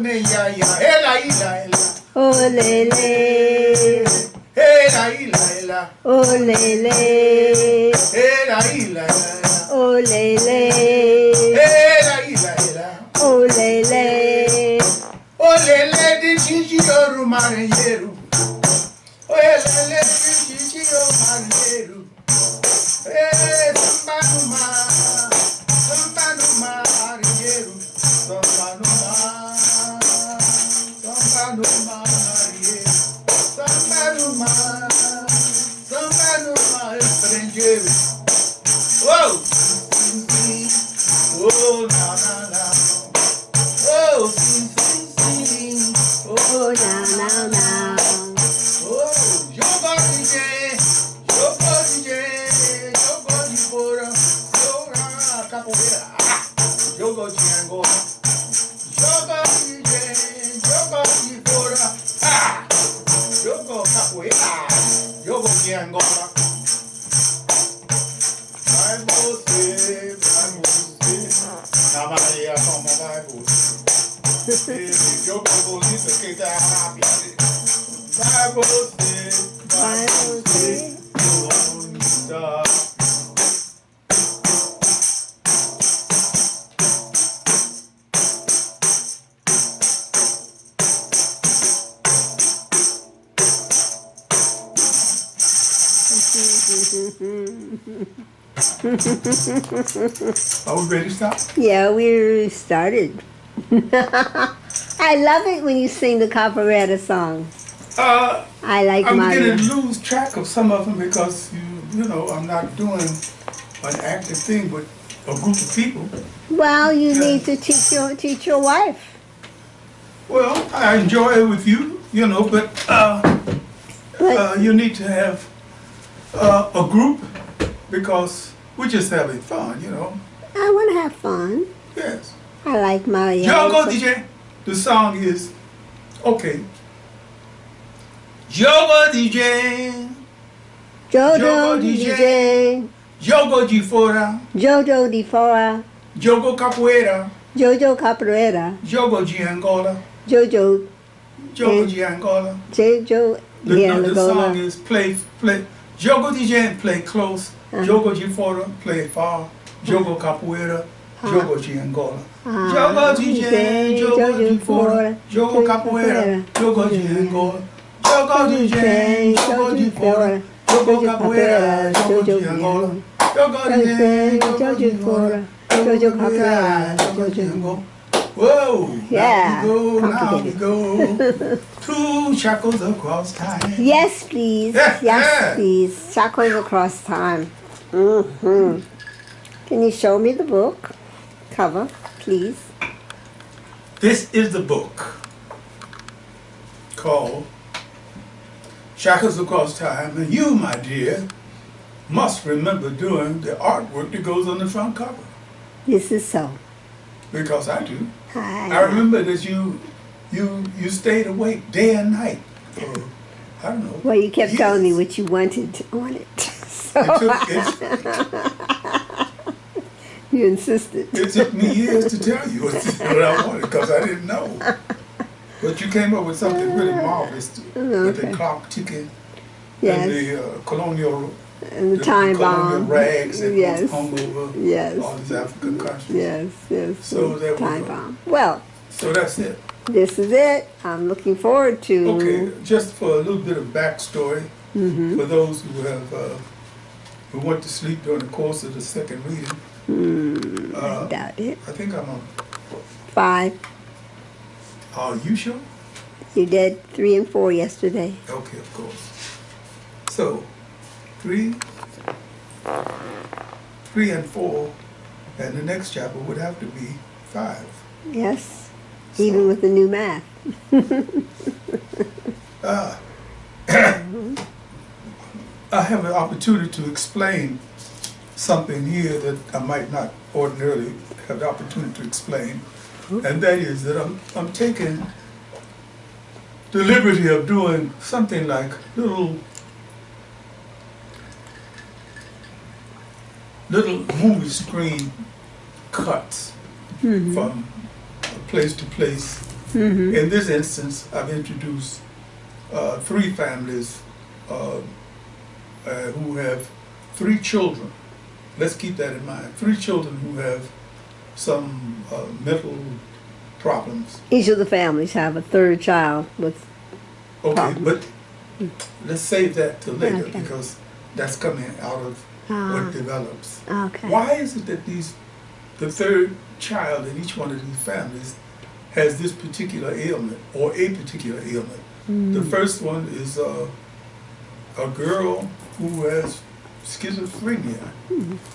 ne ya ya, ela ila ela. Oh lele, Ela ila ela. oh lele, Ela ila ela. oh lele, Ela ila ela. oh lele. Olele di chichi yoru marinheiro. Olele di chichi yoru marinheiro. Samba no mar, marinheiro. Samba no mar, marinheiro. Samba no mar, estrangeiro. Oh, sim, sim. Oh, na, na, na. Oh, sim, sim, sim. Oh now now. Oh, jogo DJ, jogo de fora, joga capoeira, jogo de Angola, jogo DJ, jogo de fora, jogo capoeira, jogo de Angola. Vai você, na Maria como vai você, jogo bonito que tá rápido. Vai você, bonita. Are we ready to stop? Yeah, we started. I love it when you sing the Capoeira song. I like I'm Mario. beginning to lose track of some of them because you know I'm not doing an active thing with a group of people. Well, you need to teach your wife. Well, I enjoy it with you, you know, but you need to have a group because we're just having fun, you know. I want to have fun. Yes. I like Mario. Jogo DJ. The song is okay. Jogo DJ. Jojo DJ. Jogo de fora. Jojo de fora. Jogo capoeira. Jojo Capoeira. Jogo de Angola. Jojo. Jogo de Angola. Jojo de The song Angola. is play. Jogo DJ, play close. Jogo de fora, play far. Jogo capoeira. Jogo de Angola. Jogo DJ, jogo de fora. Jogo capoeira. Jogo de Angola. Jogo DJ, jogo de fora. Jogo capoeira. Jogo de Angola. Jogo DJ, jogo de fora. Jogo capoeira. Jogo de Angola. Whoa! Yeah, Now we go to Shackles Across Time. Yes, please. Yes, please. Shackles Across Time. Can you show me the book cover, please? This is the book called Shackles Across Time, and you, my dear, must remember doing the artwork that goes on the front cover. This is so. Because I do. I remember that you stayed awake day and night. Or, I don't know. Well, you kept telling me what you wanted on it. So you insisted. It took me years to tell you what I wanted because I didn't know. But you came up with something really marvelous with the clock ticking and the colonial and the time bomb rags that yes. hung over all these African countries. Yes, yes. So that time bomb. Well, so that's it. This is it. I'm looking forward to. Okay, just for a little bit of backstory for those who have who went to sleep during the course of the second reading. I doubt it. I think I'm on 5. Are you sure? You did 3 and 4 yesterday. Okay, of course. So 3 and 4, and the next chapter would have to be 5. Yes, so, even with the new math. I have an opportunity to explain something here that I might not ordinarily have the opportunity to explain, and that is that I'm taking the liberty of doing something like little movie screen cuts from place to place In this instance, I've introduced 3 families who have 3 children. Let's keep that in mind. 3 children who have some mental problems. Each of the families have a third child with problems. But let's save that till later because that's coming out of what develops. Why is it that the third child in each one of these families has this particular ailment or a particular ailment? The first one is a girl who has schizophrenia.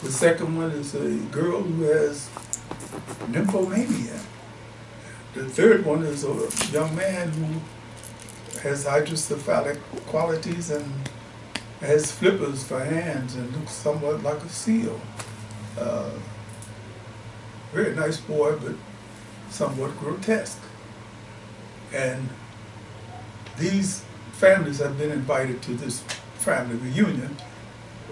The second one is a girl who has nymphomania. The third one is a young man who has hydrocephalic qualities and has flippers for hands and looks somewhat like a seal. Very nice boy, but somewhat grotesque. And these families have been invited to this family reunion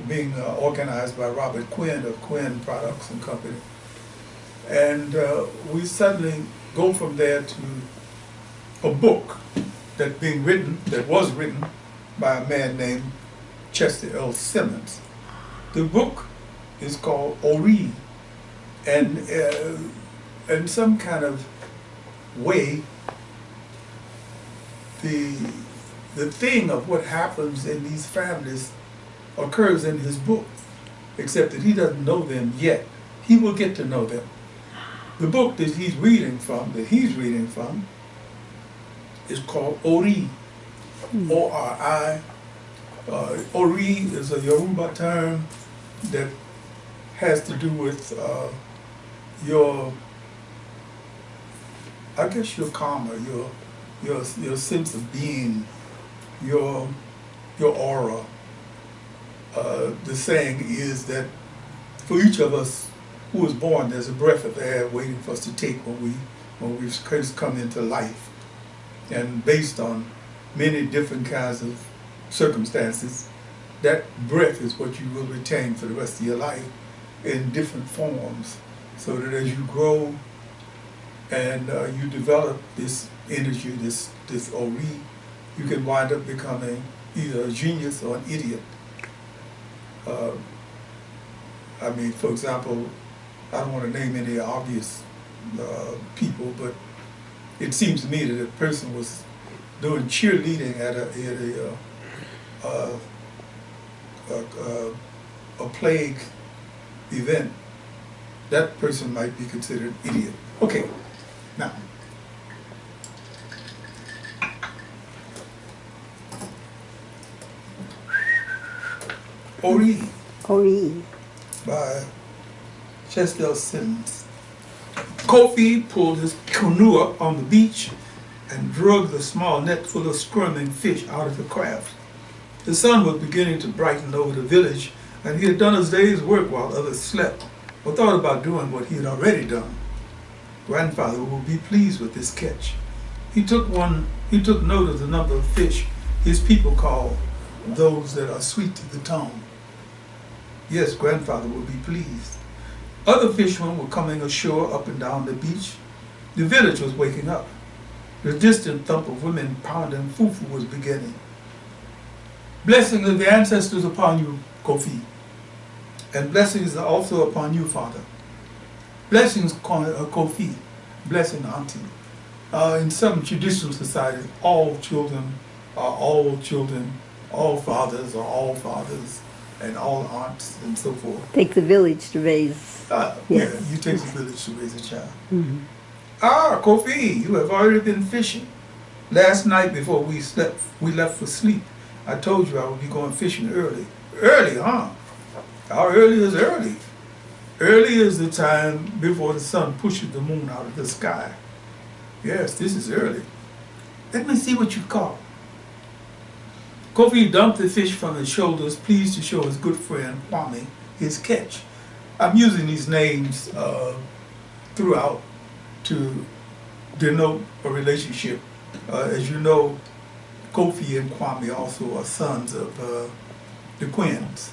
being organized by Robert Quinn of Quinn Products and Company. And we suddenly go from there to a book that was written by a man named Chester L. Simmons. The book is called Odie, and in some kind of way, the thing of what happens in these families occurs in his book, except that he doesn't know them yet. He will get to know them. The book that he's reading from, is called Odie, O-R-I. Odie is a Yoruba term that has to do with your karma, your sense of being, your aura. The saying is that for each of us who is born, there's a breath of air waiting for us to take when we first come into life. And based on many different kinds of circumstances, that breath is what you will retain for the rest of your life in different forms, so that as you grow and you develop this energy, this Odie, you can wind up becoming either a genius or an idiot. I mean, for example, I don't want to name any obvious people, but it seems to me that a person was doing cheerleading at a plague event. That person might be considered an idiot. Okay, now. Odie. By Chester Simmons. Kofi pulled his canoe up on the beach and dragged the small net full of squirming fish out of the craft. The sun was beginning to brighten over the village, and he had done his day's work while others slept, or thought about doing what he had already done. Grandfather will be pleased with this catch. He took note of the number of fish his people call those that are sweet to the tongue. Yes, grandfather will be pleased. Other fishermen were coming ashore up and down the beach. The village was waking up. The distant thump of women pounding fufu was beginning. Blessings of the ancestors upon you, Kofi. And blessings are also upon you, father. Blessings, Kofi. Blessing, auntie. In some traditional societies, all children are all children, all fathers are all fathers, and all aunts and so forth. Take the village to raise. Yeah, you take the village to raise a child. Ah, Kofi, you have already been fishing. Last night before we left for sleep, I told you I would be going fishing early. Early, huh? How early is early? Early is the time before the sun pushes the moon out of the sky. Yes, this is early. Let me see what you caught. Kofi dumped the fish from his shoulders, pleased to show his good friend Kwame his catch. I'm using these names throughout to denote a relationship. As you know, Kofi and Kwame also are sons of the Quins.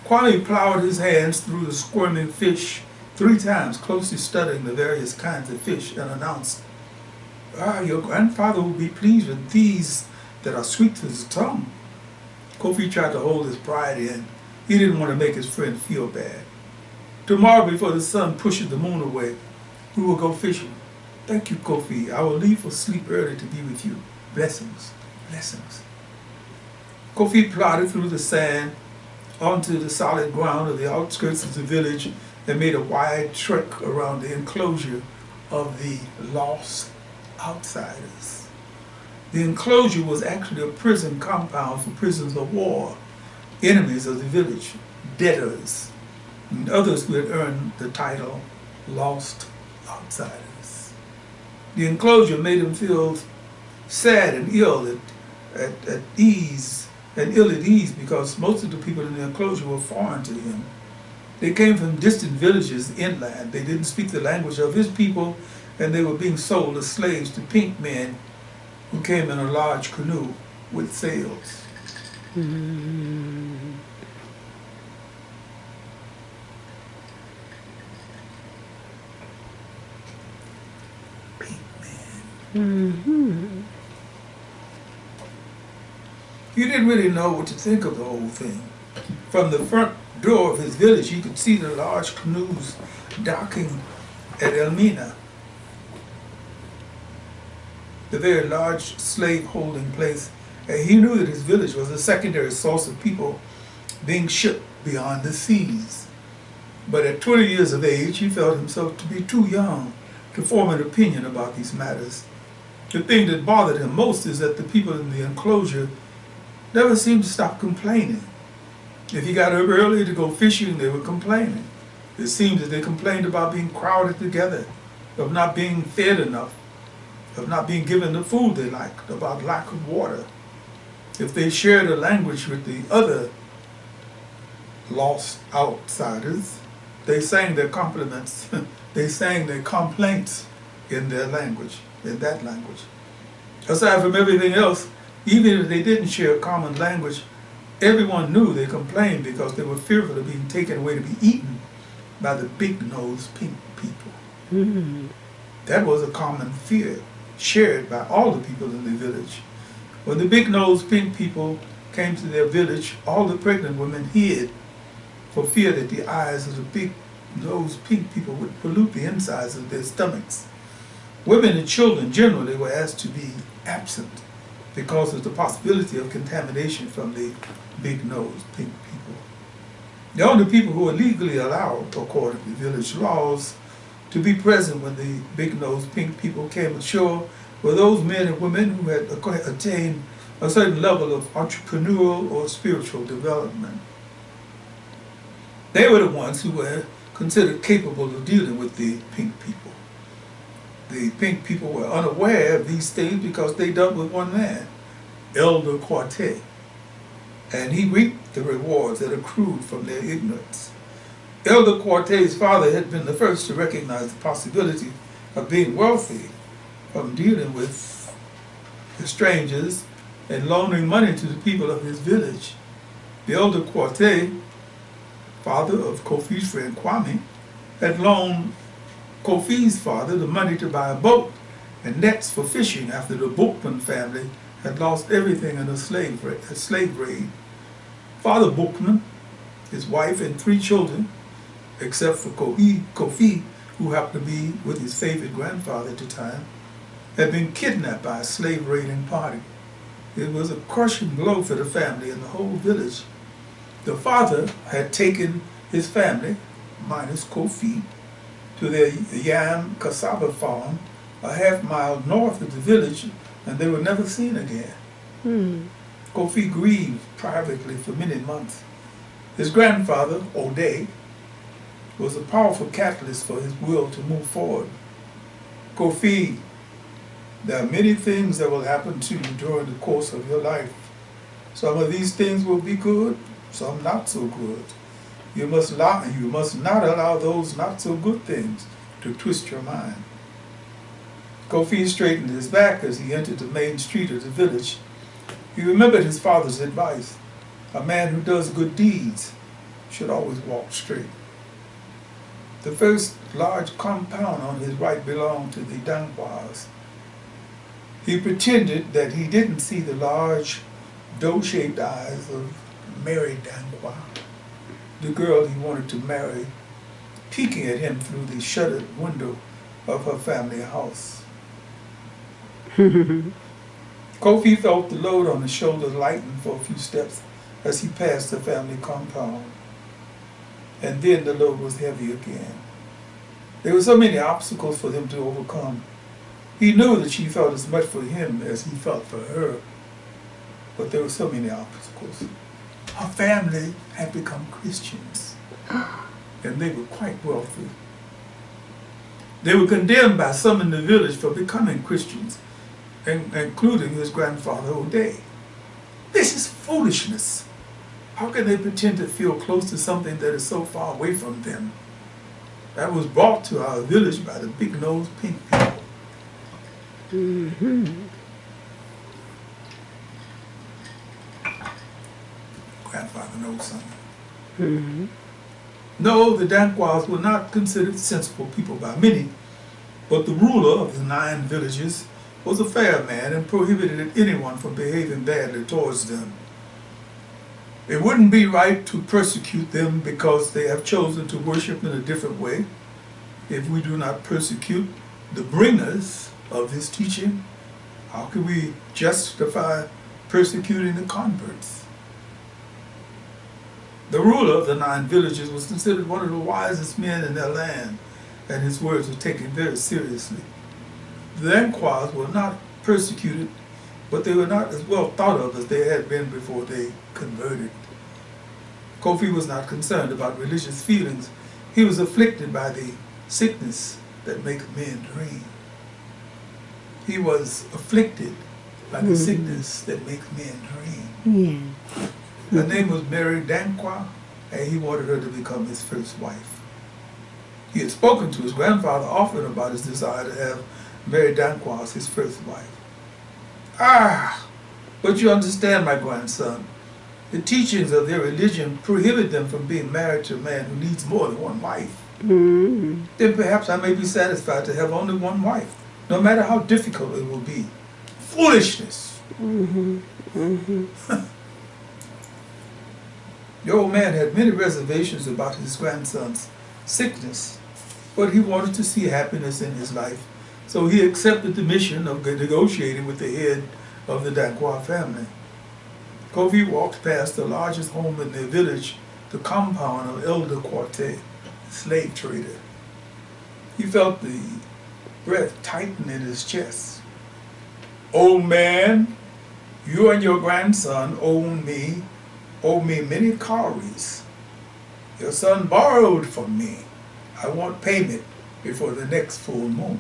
Kwame plowed his hands through the squirming fish 3 times, closely studying the various kinds of fish, and announced, your grandfather will be pleased with these that are sweet to his tongue. Kofi tried to hold his pride in. He didn't want to make his friend feel bad. Tomorrow, before the sun pushes the moon away, we will go fishing. Thank you, Kofi. I will leave for sleep early to be with you. Blessings, blessings. Kofi plodded through the sand onto the solid ground of the outskirts of the village and made a wide trek around the enclosure of the lost outsiders. The enclosure was actually a prison compound for prisoners of war, enemies of the village, debtors, and others who had earned the title lost outsiders. The enclosure made him feel sad and ill at ease because most of the people in the enclosure were foreign to him. They came from distant villages inland. They didn't speak the language of his people, and they were being sold as slaves to pink men who came in a large canoe with sails. He didn't really know what to think of the whole thing. From the front door of his village, he could see the large canoes docking at Elmina, the very large slave-holding place. And he knew that his village was a secondary source of people being shipped beyond the seas. But at 20 years of age, he felt himself to be too young to form an opinion about these matters. The thing that bothered him most is that the people in the enclosure never seemed to stop complaining. If he got up early to go fishing, they were complaining. It seemed that they complained about being crowded together, of not being fed enough, of not being given the food they liked, about lack of water. If they shared a language with the other lost outsiders, they sang their compliments, they sang their complaints in their language, in that language. Aside from everything else, even if they didn't share a common language, everyone knew they complained because they were fearful of being taken away to be eaten by the big-nosed pink people. That was a common fear shared by all the people in the village. When the big-nosed pink people came to their village, all the pregnant women hid for fear that the eyes of the big-nosed pink people would pollute the insides of their stomachs. Women and children generally were asked to be absent because of the possibility of contamination from the big-nosed pink people. The only people who were legally allowed, according to village laws, to be present when the big-nosed pink people came ashore were those men and women who had attained a certain level of entrepreneurial or spiritual development. They were the ones who were considered capable of dealing with the pink people. The pink people were unaware of these things because they dealt with one man, Elder Quartet, and he reaped the rewards that accrued from their ignorance. Elder Quartet's father had been the first to recognize the possibility of being wealthy from dealing with the strangers and loaning money to the people of his village. The Elder Quartet, father of Kofi's friend Kwame, had loaned Kofi's father the money to buy a boat and nets for fishing after the Bookman family had lost everything in a slave raid. Father Bookman, his wife and 3 children, except for Kofi, who happened to be with his favorite grandfather at the time, had been kidnapped by a slave raiding party. It was a crushing blow for the family and the whole village. The father had taken his family, minus Kofi, to their yam cassava farm a half-mile north of the village, and they were never seen again. Kofi grieved privately for many months. His grandfather, Odie, was a powerful catalyst for his will to move forward. Kofi, there are many things that will happen to you during the course of your life. Some of these things will be good, some not so good. You must not allow those not so good things to twist your mind. Kofi straightened his back as he entered the main street of the village. He remembered his father's advice. A man who does good deeds should always walk straight. The first large compound on his right belonged to the Dankwas. He pretended that he didn't see the large, doe-shaped eyes of Mary Dankwa, the girl he wanted to marry, peeking at him through the shuttered window of her family house. Kofi felt the load on his shoulders lighten for a few steps as he passed the family compound. And then the load was heavy again. There were so many obstacles for them to overcome. He knew that she felt as much for him as he felt for her. But there were so many obstacles. Her family had become Christians, and they were quite wealthy. They were condemned by some in the village for becoming Christians, including his grandfather, Odie. This is foolishness. How can they pretend to feel close to something that is so far away from them? That was brought to our village by the big-nosed pink people. Grandfather knows something. No, the Dankwas were not considered sensible people by many, but the ruler of the 9 villages was a fair man and prohibited anyone from behaving badly towards them. It wouldn't be right to persecute them because they have chosen to worship in a different way. If we do not persecute the bringers of this teaching, how can we justify persecuting the converts? The ruler of the 9 villages was considered one of the wisest men in their land, and his words were taken very seriously. The Dankwas were not persecuted, but they were not as well thought of as they had been before they converted. Kofi was not concerned about religious feelings. He was afflicted by the sickness that makes men dream. He was afflicted by the sickness that makes men dream. Her name was Mary Dankwa, and he wanted her to become his first wife. He had spoken to his grandfather often about his desire to have Mary Dankwa as his first wife. But you understand, my grandson, the teachings of their religion prohibit them from being married to a man who needs more than one wife. Then perhaps I may be satisfied to have only one wife, no matter how difficult it will be. Foolishness! The old man had many reservations about his grandson's sickness, but he wanted to see happiness in his life, so he accepted the mission of negotiating with the head of the Dankwa family. Kofi walked past the largest home in their village, the compound of Elder Quartet, slave trader. He felt the breath tighten in his chest. Old man, you and your grandson owe me many cowries. Your son borrowed from me. I want payment before the next full moon.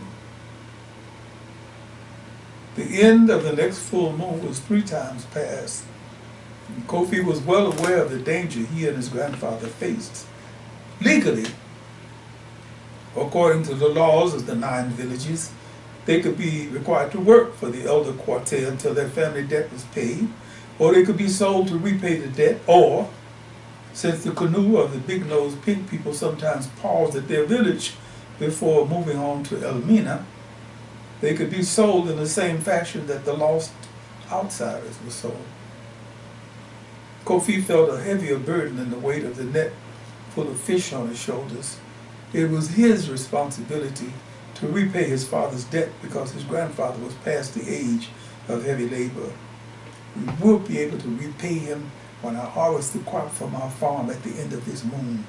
The end of the next full moon was 3 times past. And Kofi was well aware of the danger he and his grandfather faced. Legally, according to the laws of the 9 villages, they could be required to work for the elder quartet until their family debt was paid, or they could be sold to repay the debt, or, since the canoe of the big-nosed pink people sometimes paused at their village before moving on to Elmina, they could be sold in the same fashion that the lost outsiders were sold. Kofi felt a heavier burden than the weight of the net full of fish on his shoulders. It was his responsibility to repay his father's debt because his grandfather was past the age of heavy labor. We will be able to repay him when I harvest the crop from our farm at the end of this moon.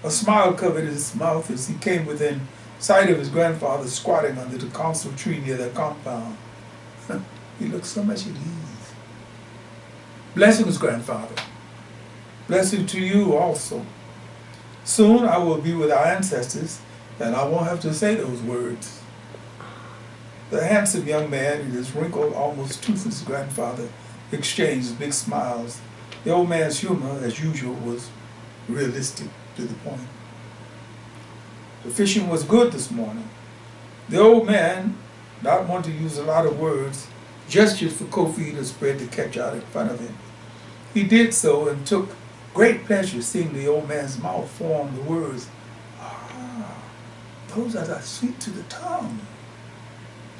A smile covered his mouth as he came within sight of his grandfather squatting under the council tree near their compound. He looked so much at ease. Blessings, grandfather. Blessing to you also. Soon I will be with our ancestors, and I won't have to say those words. The handsome young man and his wrinkled, almost toothless grandfather exchanged big smiles. The old man's humor, as usual, was realistic to the point. The fishing was good this morning. The old man, not wanting to use a lot of words, gestured for Kofi to spread the catch out in front of him. He did so and took great pleasure seeing the old man's mouth form the words, "Ah, those are sweet to the tongue."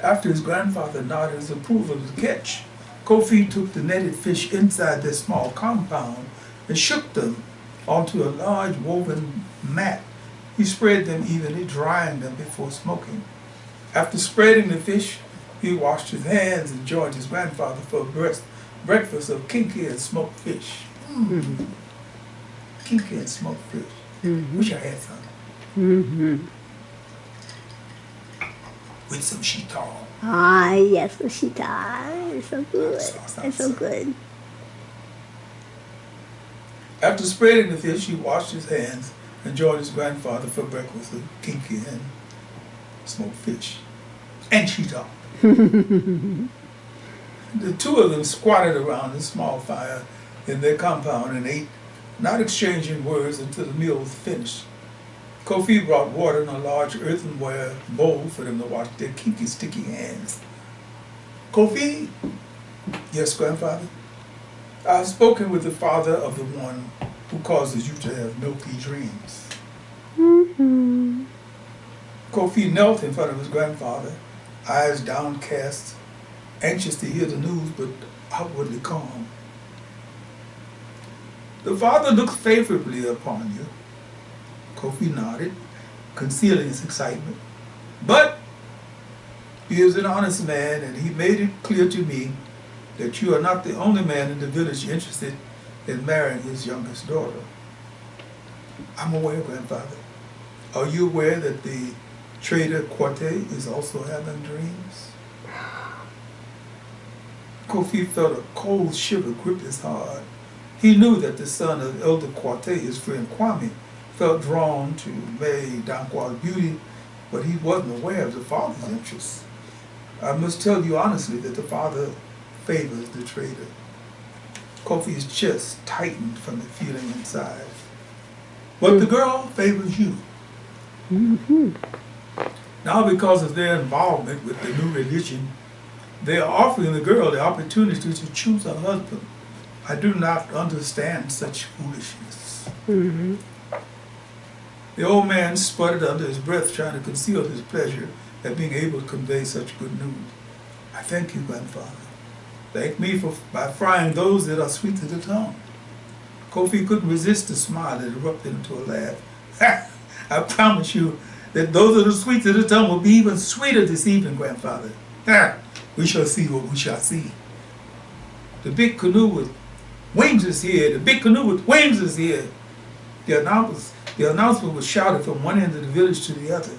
After his grandfather nodded his approval of the catch, Kofi took the netted fish inside their small compound and shook them onto a large woven mat. He spread them evenly, drying them before smoking. After spreading the fish, he washed his hands and joined his grandfather for a breakfast of kinky and smoked fish. Mm. Kinky and smoked fish. Wish I had some. With some shita. Ah, yes, the shita. It's so good. It's so good. After spreading the fish, he washed his hands and joined his grandfather for breakfast of kinky and smoked fish. And shita. The two of them squatted around the small fire in their compound and ate, not exchanging words until the meal was finished. Kofi brought water in a large earthenware bowl for them to wash their kinky, sticky hands. Kofi? Yes, grandfather? I have spoken with the father of the one who causes you to have milky dreams. Kofi knelt in front of his grandfather, eyes downcast, anxious to hear the news, but outwardly calm. The father looks favorably upon you. Kofi nodded, concealing his excitement. But he is an honest man, and he made it clear to me that you are not the only man in the village interested in marrying his youngest daughter. I'm aware, grandfather. Are you aware that the trader Quartet is also having dreams? Kofi felt a cold shiver grip his heart. He knew that the son of Elder Quartet, his friend Kwame, felt drawn to May Dankwa's beauty, but he wasn't aware of the father's interests. I must tell you honestly that the father favors the trader. Kofi's chest tightened from the feeling inside. But the girl favors you. Now, because of their involvement with the new religion, they are offering the girl the opportunity to choose a husband. I do not understand such foolishness. The old man sputtered under his breath, trying to conceal his pleasure at being able to convey such good news. I thank you, grandfather. Thank me by frying those that are sweet to the tongue. Kofi couldn't resist the smile that erupted into a laugh. I promise you that those that are sweet to the tongue will be even sweeter this evening, grandfather. We shall see what we shall see. The big canoe with wings is here. The big canoe with wings is here. The announcement was shouted from one end of the village to the other.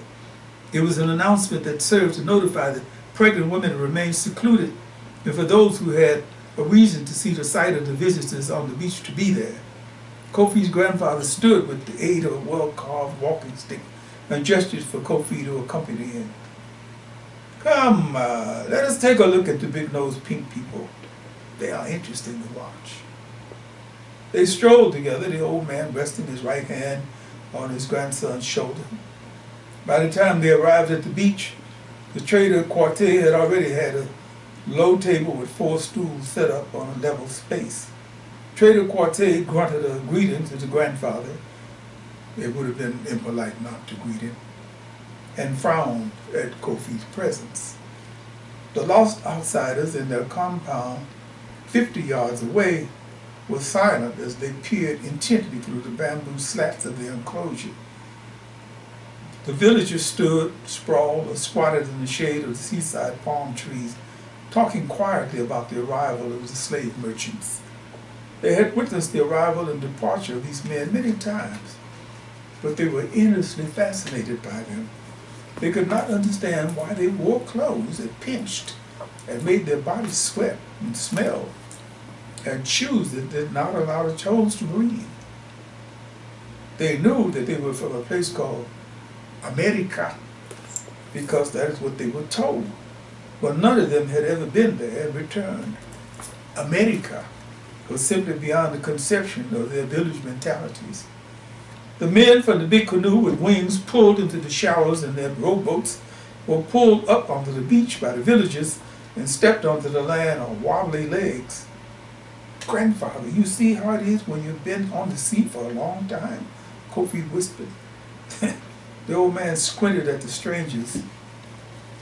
It was an announcement that served to notify that pregnant women remained secluded, and for those who had a reason to see the sight of the visitors on the beach to be there. Kofi's grandfather stood with the aid of a well-carved walking stick and gestured for Kofi to accompany him. Come, let us take a look at the big-nosed pink people. They are interesting to watch. They strolled together, the old man resting his right hand on his grandson's shoulder. By the time they arrived at the beach, the trader Quartet had already had a low table with 4 stools set up on a level space. Trader Quartet grunted a greeting to the grandfather. It would have been impolite not to greet him, and frowned at Kofi's presence. The lost outsiders in their compound 50 yards away were silent as they peered intently through the bamboo slats of the enclosure. The villagers stood, sprawled, or squatted in the shade of the seaside palm trees, talking quietly about the arrival of the slave merchants. They had witnessed the arrival and departure of these men many times, but they were endlessly fascinated by them. They could not understand why they wore clothes that pinched and made their bodies sweat and smell, and shoes that did not allow the toes to breathe. They knew that they were from a place called America, because that is what they were told. But none of them had ever been there and returned. America was simply beyond the conception of their village mentalities. The men from the big canoe with wings pulled into the shallows in their rowboats were pulled up onto the beach by the villagers and stepped onto the land on wobbly legs. Grandfather, you see how it is when you've been on the sea for a long time? Kofi whispered. The old man squinted at the strangers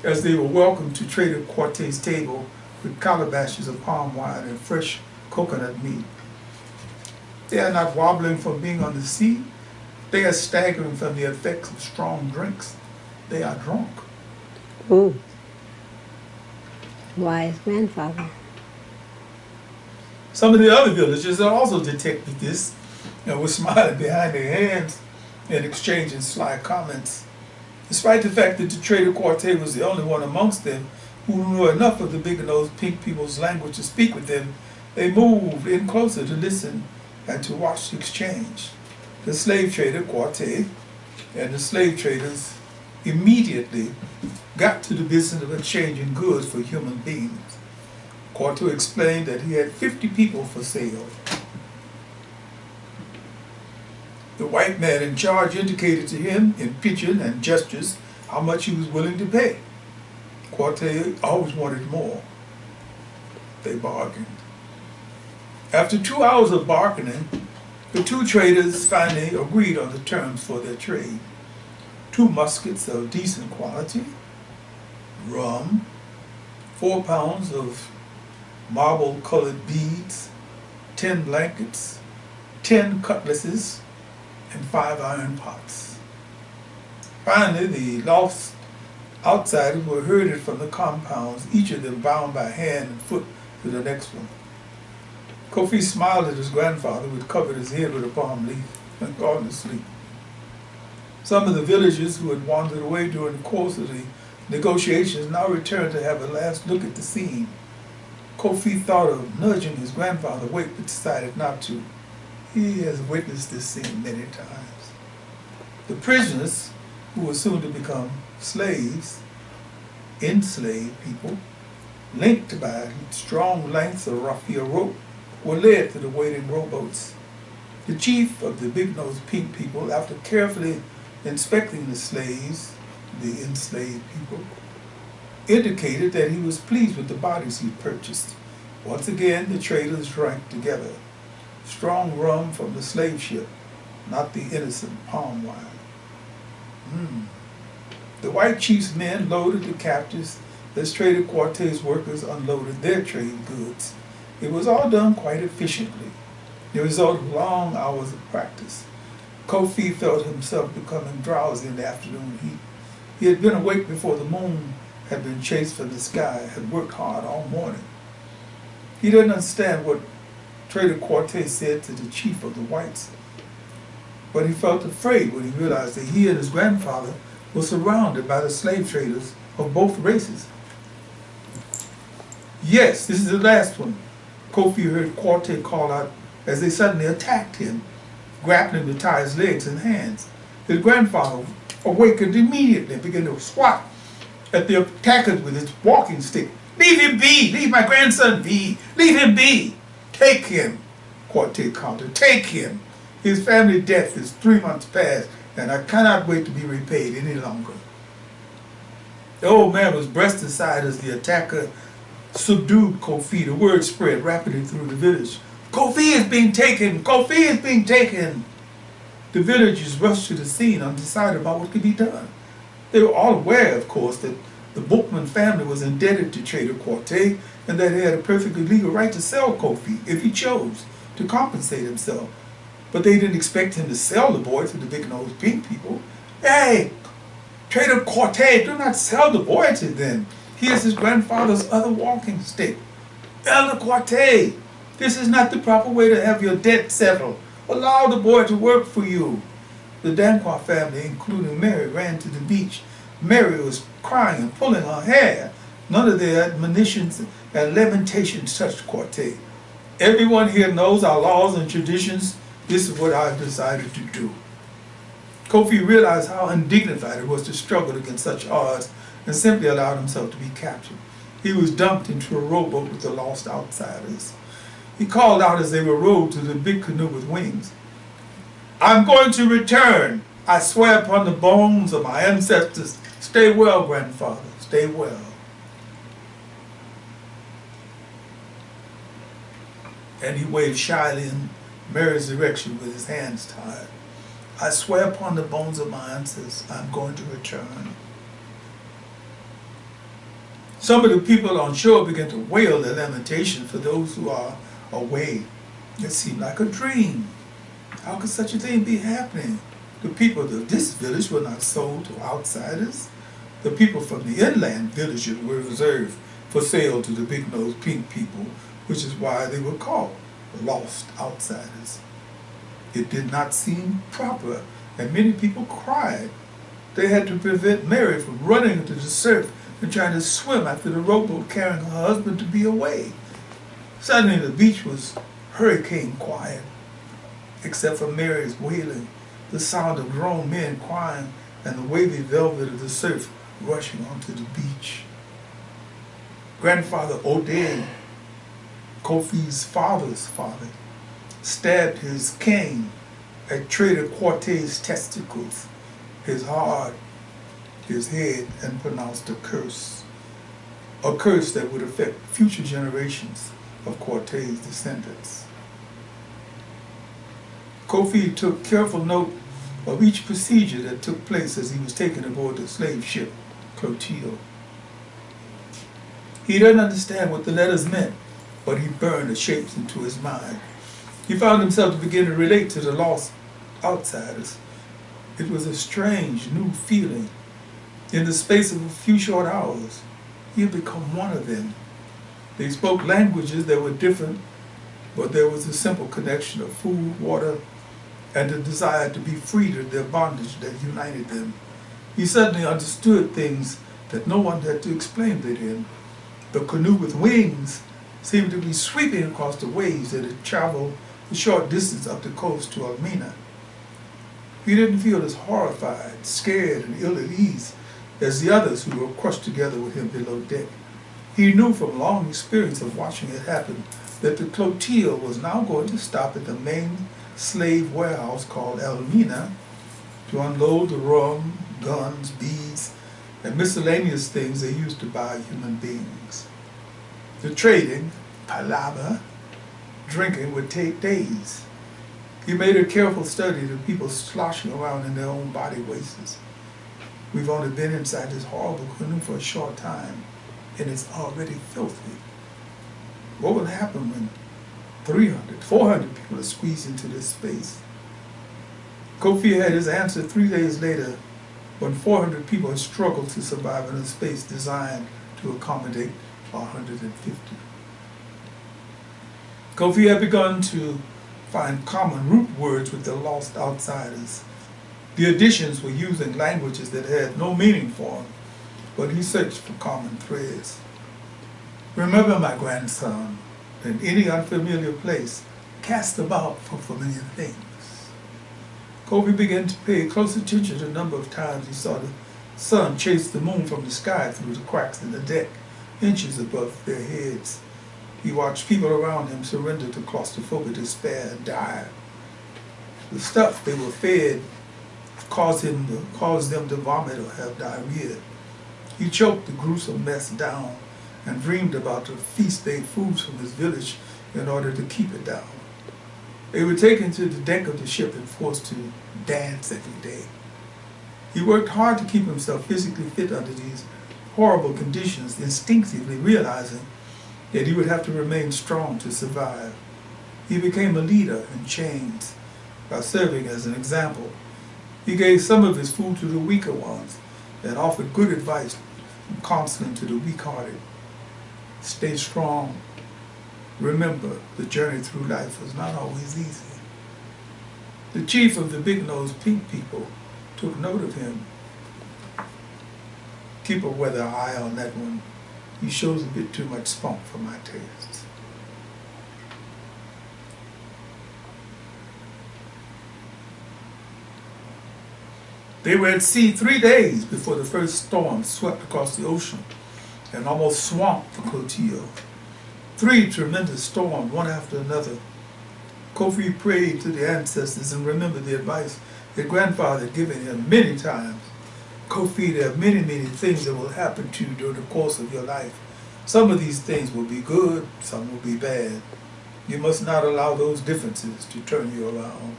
as they were welcomed to Trader Quarte's table with calabashes of palm wine and fresh coconut meat. They are not wobbling from being on the sea. They are staggering from the effects of strong drinks. They are drunk. Ooh. Wise grandfather. Some of the other villagers also detected this and were smiling behind their hands and exchanging sly comments. Despite the fact that the Trader Quartet was the only one amongst them who knew enough of the big-nosed pink people's language to speak with them, they moved in closer to listen and to watch the exchange. The slave trader Quartet and the slave traders immediately got to the business of exchanging goods for human beings. Quartet explained that he had 50 people for sale. The white man in charge indicated to him in pidgin and gestures how much he was willing to pay. Quartet always wanted more. They bargained. After 2 hours of bargaining, the two traders finally agreed on the terms for their trade. 2 muskets of decent quality, rum, 4 pounds of marble-colored beads, 10 blankets, 10 cutlasses, and 5 iron pots. Finally, the lost outsiders were herded from the compounds, each of them bound by hand and foot to the next one. Kofi smiled at his grandfather, who had covered his head with a palm leaf and gone to sleep. Some of the villagers who had wandered away during the course of the negotiations now returned to have a last look at the scene. Kofi thought of nudging his grandfather awake, but decided not to. He has witnessed this scene many times. The prisoners, who were soon to become slaves, enslaved people, linked by strong lengths of raffia rope, were led to the waiting rowboats. The chief of the big-nosed pink people, after carefully inspecting the slaves, the enslaved people, indicated that he was pleased with the bodies he purchased. Once again, the traders drank together. Strong rum from the slave ship, not the innocent palm wine. The white chief's men loaded the captives as Trader Quartet's workers unloaded their trade goods. It was all done quite efficiently, the result of long hours of practice. Kofi felt himself becoming drowsy in the afternoon heat. He had been awake before the moon had been chased from the sky, had worked hard all morning. He didn't understand what Trader Quartet said to the chief of the whites, but he felt afraid when he realized that he and his grandfather were surrounded by the slave traders of both races. Yes, this is the last one. Kofi heard Quartet call out as they suddenly attacked him, grappling to tie his legs and hands. His grandfather awakened immediately and began to swat at the attackers with his walking stick. "Leave him be! Leave my grandson be! Leave him be! Take him!" Quartet countered. "Take him! His family death is 3 months past, and I cannot wait to be repaid any longer." The old man was breast aside as the attacker subdued Kofi. The word spread rapidly through the village. "Kofi is being taken! Kofi is being taken!" The villagers rushed to the scene, undecided about what could be done. They were all aware, of course, that the Bookman family was indebted to Trader Quartet and that he had a perfectly legal right to sell Kofi if he chose to compensate himself. But they didn't expect him to sell the boy to the big-nosed pink people. "Hey, Trader Quartet, do not sell the boy to them. He is his grandfather's other walking stick. Elder Quartet, this is not the proper way to have your debt settled. Allow the boy to work for you." The Danquah family, including Mary, ran to the beach. Mary was crying and pulling her hair. None of their admonitions and lamentations touched Quartet. "Everyone here knows our laws and traditions. This is what I've decided to do." Kofi realized how undignified it was to struggle against such odds and simply allowed himself to be captured. He was dumped into a rowboat with the lost outsiders. He called out as they were rowed to the big canoe with wings, "I'm going to return. I swear upon the bones of my ancestors. Stay well, grandfather, stay well." And he waved shyly in Mary's direction with his hands tied. I swear upon the bones of my ancestors, I'm going to return. Some of the people on shore began to wail their lamentation for those who are away. It seemed like a dream. How could such a thing be happening? The people of this village were not sold to outsiders. The people from the inland villages were reserved for sale to the big-nosed pink people, which is why they were called lost outsiders. It did not seem proper, and many people cried. They had to prevent Mary from running into the surf and trying to swim after the rowboat carrying her husband to be away. Suddenly the beach was hurricane quiet, except for Mary's wailing, the sound of grown men crying, and the wavy velvet of the surf rushing onto the beach. Grandfather Odie, Kofi's father's father, stabbed his cane at Trader Quarte's testicles, his heart, his head, and pronounced a curse that would affect future generations of Quarte's descendants. Kofi took careful note of each procedure that took place as he was taken aboard the slave ship Clotilde. He didn't understand what the letters meant, but he burned the shapes into his mind. He found himself to begin to relate to the lost outsiders. It was a strange, new feeling. In the space of a few short hours, he had become one of them. They spoke languages that were different, but there was a simple connection of food, water, and the desire to be freed of their bondage that united them. He suddenly understood things that no one had to explain to him. The canoe with wings seemed to be sweeping across the waves that had traveled a short distance up the coast to Almena. He didn't feel as horrified, scared, and ill at ease as the others who were crushed together with him below deck. He knew from long experience of watching it happen that the Clotilde was now going to stop at the main slave warehouse called Almena to unload the rum, guns, beads, and miscellaneous things they used to buy human beings. The trading, palabra, drinking would take days. He made a careful study of the people sloshing around in their own body wastes. We've only been inside this horrible canoe for a short time, and it's already filthy. What will happen when 300, 400 people are squeezed into this space? Kofi had his answer 3 days later, when 400 people had struggled to survive in a space designed to accommodate 150. Kofi had begun to find common root words with the lost outsiders. The additions were using languages that had no meaning for him, but he searched for common threads. Remember, my grandson, in any unfamiliar place, cast about for familiar things. Kofi began to pay close attention to the number of times he saw the sun chase the moon from the sky through the cracks in the deck, inches above their heads. He watched people around him surrender to claustrophobic despair and die. The stuff they were fed caused them to vomit or have diarrhea. He choked the gruesome mess down and dreamed about the feast-day foods from his village in order to keep it down. They were taken to the deck of the ship and forced to dance every day. He worked hard to keep himself physically fit under these horrible conditions, instinctively realizing that he would have to remain strong to survive. He became a leader in chains by serving as an example. He gave some of his food to the weaker ones and offered good advice and counseling to the weak-hearted. Stay strong. Remember, the journey through life was not always easy. The chief of the big-nosed pink people took note of him. Keep a weather eye on that one. He shows a bit too much spunk for my taste. They were at sea 3 days before the first storm swept across the ocean and almost swamped the Clotilde. 3 tremendous storms, one after another. Kofi prayed to the ancestors and remembered the advice that grandfather had given him many times. Kofi, there are many, many things that will happen to you during the course of your life. Some of these things will be good, some will be bad. You must not allow those differences to turn you around.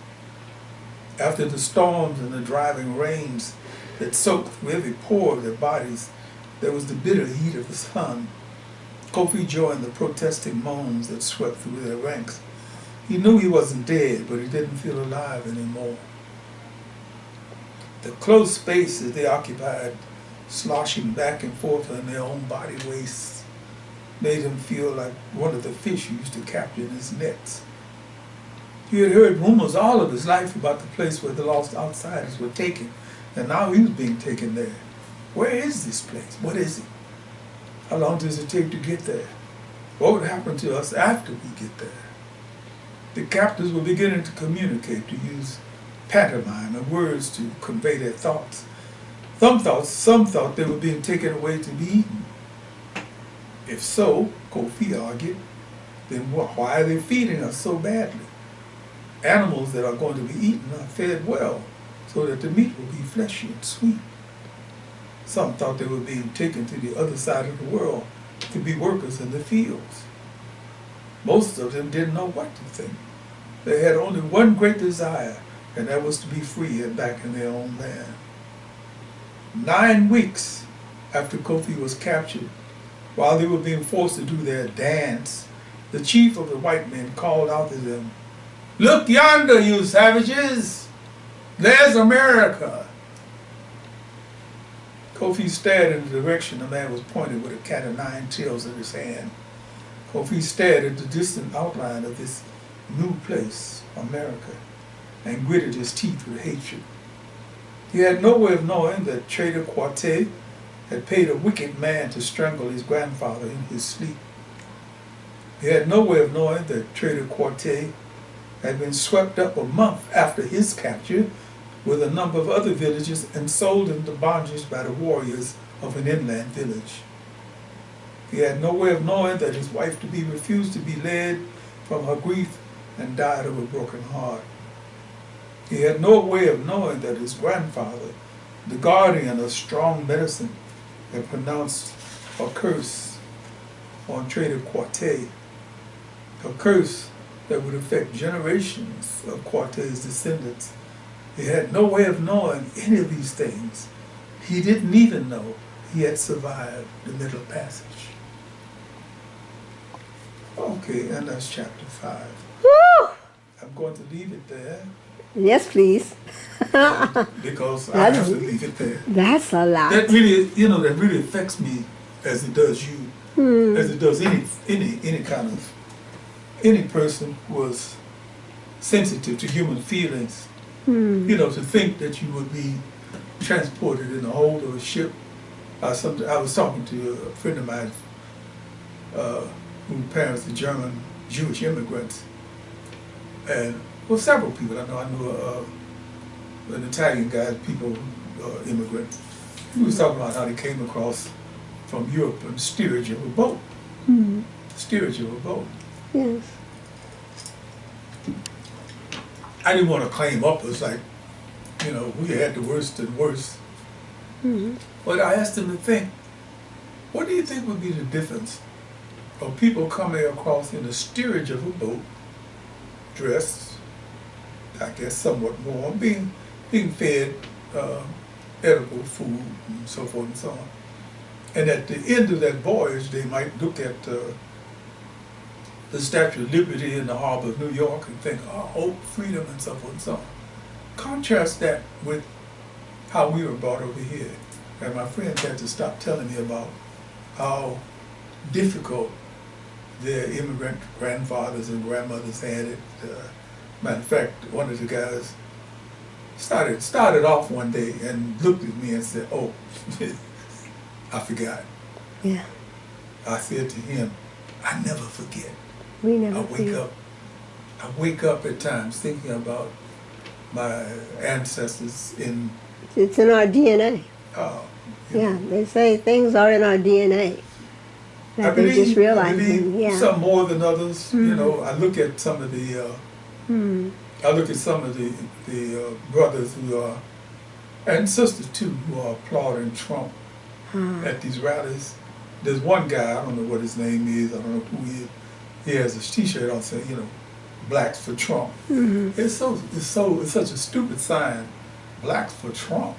After the storms and the driving rains that soaked through every pore of their bodies, there was the bitter heat of the sun. Kofi joined the protesting moans that swept through their ranks. He knew he wasn't dead, but he didn't feel alive anymore. The close spaces they occupied, sloshing back and forth on their own body wastes, made him feel like one of the fish he used to capture in his nets. He had heard rumors all of his life about the place where the lost outsiders were taken, and now he was being taken there. Where is this place? What is it? How long does it take to get there? What would happen to us after we get there? The captors were beginning to communicate, to use pantomime and words to convey their thoughts. Some thought they were being taken away to be eaten. If so, Kofi argued, then why are they feeding us so badly? Animals that are going to be eaten are fed well, so that the meat will be fleshy and sweet. Some thought they were being taken to the other side of the world to be workers in the fields. Most of them didn't know what to think. They had only one great desire, and that was to be free and back in their own land. 9 weeks after Kofi was captured, while they were being forced to do their dance, the chief of the white men called out to them, "Look yonder, you savages! There's America!" Kofi stared in the direction the man was pointing with a cat o' nine tails in his hand. Kofi stared at the distant outline of this new place, America, and gritted his teeth with hatred. He had no way of knowing that Trader Quartet had paid a wicked man to strangle his grandfather in his sleep. He had no way of knowing that Trader Quartet had been swept up a month after his capture with a number of other villages and sold into bondage by the warriors of an inland village. He had no way of knowing that his wife-to-be refused to be led from her grief and died of a broken heart. He had no way of knowing that his grandfather, the guardian of strong medicine, had pronounced a curse on Trader Quartet, a curse that would affect generations of Quartet's descendants. He had no way of knowing any of these things. He didn't even know he had survived the Middle Passage. Okay, and that's chapter 5. Woo! I'm going to leave it there. Yes, please. Because I have to leave it there. That's a lot. That really, that really affects me as it does you, as it does any person who was sensitive to human feelings. To think that you would be transported in the hold of a ship. I was talking to a friend of mine whose parents are German Jewish immigrants, and several people. I knew an Italian guy, immigrant. He was talking about how they came across from Europe in steerage of a boat. Steerage of a boat. Yes. I didn't want to claim up as like, we had the worst and worst. But I asked him to think, what do you think would be the difference of people coming across in the steerage of a boat, dressed, I guess, somewhat warm, being fed edible food and so forth and so on. And at the end of that voyage, they might look at the Statue of Liberty in the harbor of New York and think, oh, hope, freedom, and so forth and so on. Contrast that with how we were brought over here. And my friends had to stop telling me about how difficult their immigrant grandfathers and grandmothers had it. Matter of fact, one of the guys started off one day and looked at me and said, oh, I forgot. Yeah. I said to him, I never forget. We never forget. I wake up at times thinking about my ancestors in... It's in our DNA. Yeah, they say things are in our DNA. I believe, just realizing, some more than others. I look at some of the brothers who are, and sisters too, who are applauding Trump at these rallies. There's one guy, I don't know what his name is, I don't know who he is. he has a T-shirt on saying, you know, blacks for Trump. Mm-hmm. It's such a stupid sign, blacks for Trump.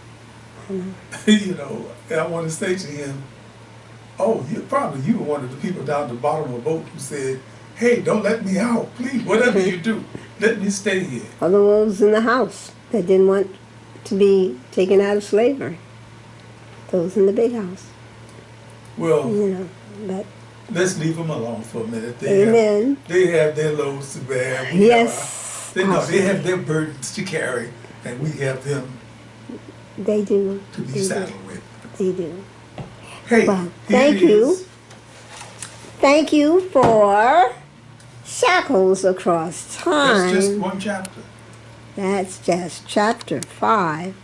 Mm-hmm. You know, and I want to say to him, oh, you were one of the people down at the bottom of the boat who said, hey, don't let me out, please, whatever you do, let me stay here. Or the wolves in the house that didn't want to be taken out of slavery. Those in the big house. Well, you know, but let's leave them alone for a minute. Amen. They have their loads to bear. Yes. They have their burdens to carry, and we have them they do. to be saddled with. They do. Hey, well, thank you. Thank you for Shackles Across Time. That's just one chapter. That's just chapter 5.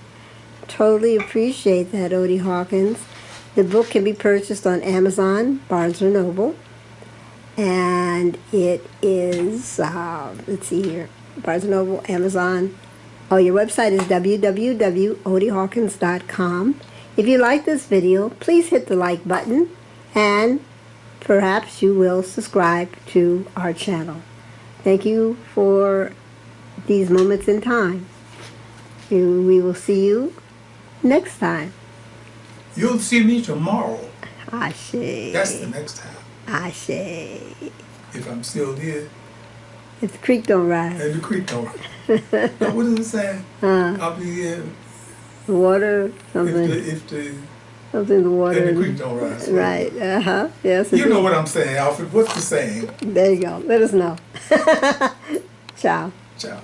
Totally appreciate that, Odie Hawkins. The book can be purchased on Amazon, Barnes & Noble, and it is, let's see here, Barnes & Noble, Amazon. Oh, your website is www.odiehawkins.com. If you like this video, please hit the like button, and perhaps you will subscribe to our channel. Thank you for these moments in time. We will see you next time. You'll see me tomorrow. Ashe. That's the next time. Ashe. If I'm still here. If the creek don't rise. And the creek don't rise. Now, what is it saying? I'll be here. The water, something. Something in the water. And the creek don't rise. Right. Yes. You know what I'm saying, Alfred. What's the saying? There you go. Let us know. Ciao. Ciao.